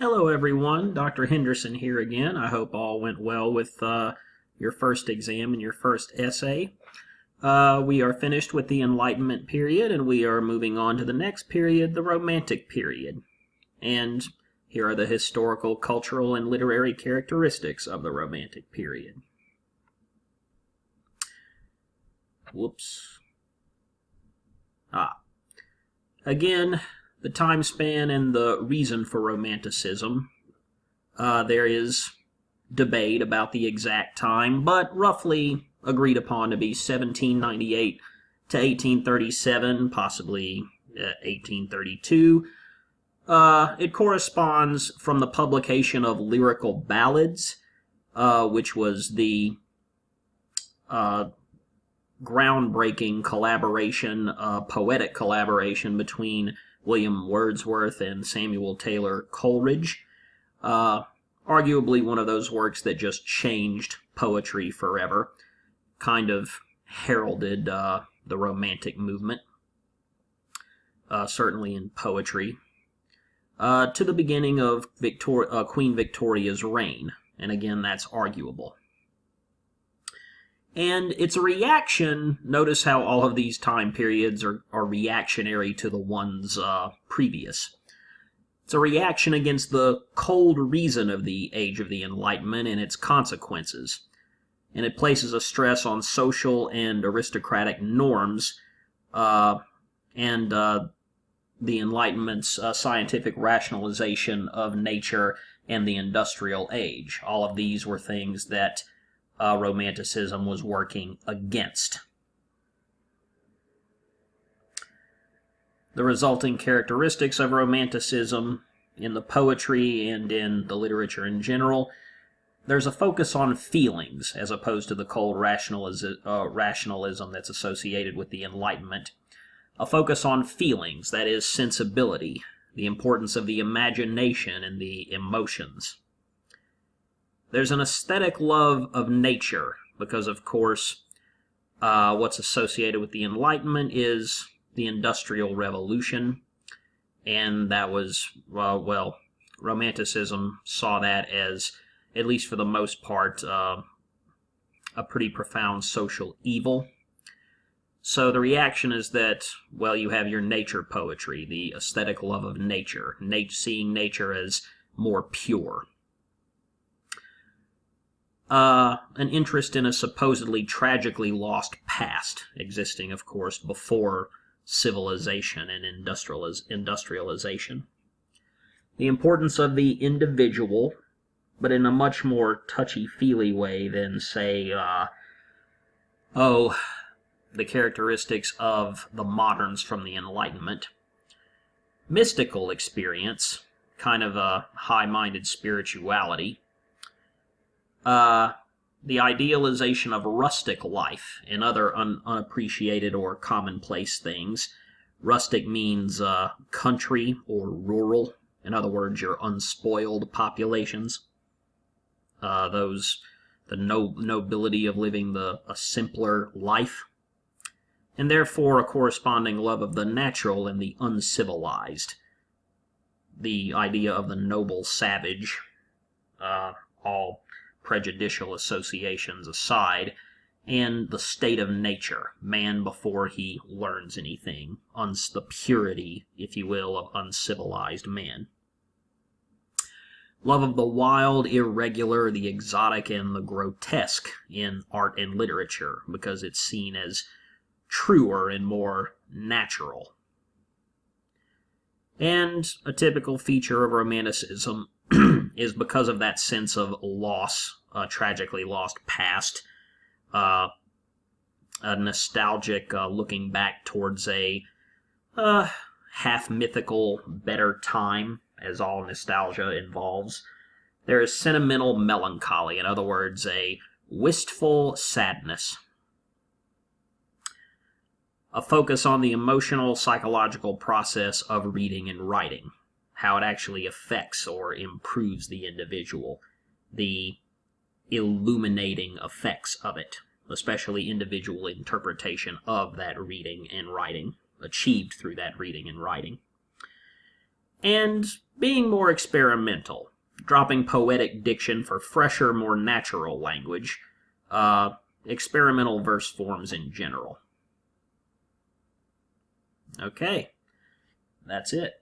Hello everyone, Dr. Henderson here again. I hope all went well with your first exam and your first essay. We are finished with the Enlightenment period and we are moving on to the next period, the Romantic period. And here are the historical, cultural, and literary characteristics of the Romantic period. Again, the time span and the reason for Romanticism. There is debate about the exact time, but roughly agreed upon to be 1798 to 1837, possibly 1832. It corresponds from the publication of lyrical ballads, which was the groundbreaking collaboration, poetic collaboration between William Wordsworth and Samuel Taylor Coleridge. Arguably one of those works that just changed poetry forever, kind of heralded the Romantic movement, certainly in poetry, to the beginning of Queen Victoria's reign, and again that's arguable. And it's a reaction. Notice how all of these time periods are reactionary to the ones previous. It's a reaction against the cold reason of the Age of the Enlightenment and its consequences. And it places a stress on social and aristocratic norms and the Enlightenment's scientific rationalization of nature and the industrial age. All of these were things that Romanticism was working against. The resulting characteristics of Romanticism in the poetry and in the literature in general, there's a focus on feelings as opposed to the cold rationalism that's associated with the Enlightenment. A focus on feelings, that is, sensibility, the importance of the imagination and the emotions. There's an aesthetic love of nature, because of course what's associated with the Enlightenment is the Industrial Revolution, and that was, Romanticism saw that as, at least for the most part, a pretty profound social evil. So the reaction is that, well, you have your nature poetry, the aesthetic love of nature, seeing nature as more pure. An interest in a supposedly tragically lost past, existing, of course, before civilization and industrialization. The importance of the individual, but in a much more touchy-feely way than, say, the characteristics of the moderns from the Enlightenment. Mystical experience, kind of a high-minded spirituality. The idealization of rustic life and other unappreciated or commonplace things. Rustic means country or rural. In other words, your unspoiled populations. The nobility of living a simpler life. And therefore a corresponding love of the natural and the uncivilized. The idea of the noble savage, all prejudicial associations aside, and the state of nature, man before he learns anything, the purity, if you will, of uncivilized man. Love of the wild, irregular, the exotic, and the grotesque in art and literature, because it's seen as truer and more natural. And a typical feature of Romanticism is because of that sense of loss, a tragically lost past, a nostalgic looking back towards a half-mythical better time, as all nostalgia involves. There is sentimental melancholy, in other words, a wistful sadness. A focus on the emotional, psychological process of reading and writing, how it actually affects or improves the individual, the illuminating effects of it, especially individual interpretation of that reading and writing, achieved through that reading and writing. and being more experimental, dropping poetic diction for fresher, more natural language, experimental verse forms in general. Okay, that's it.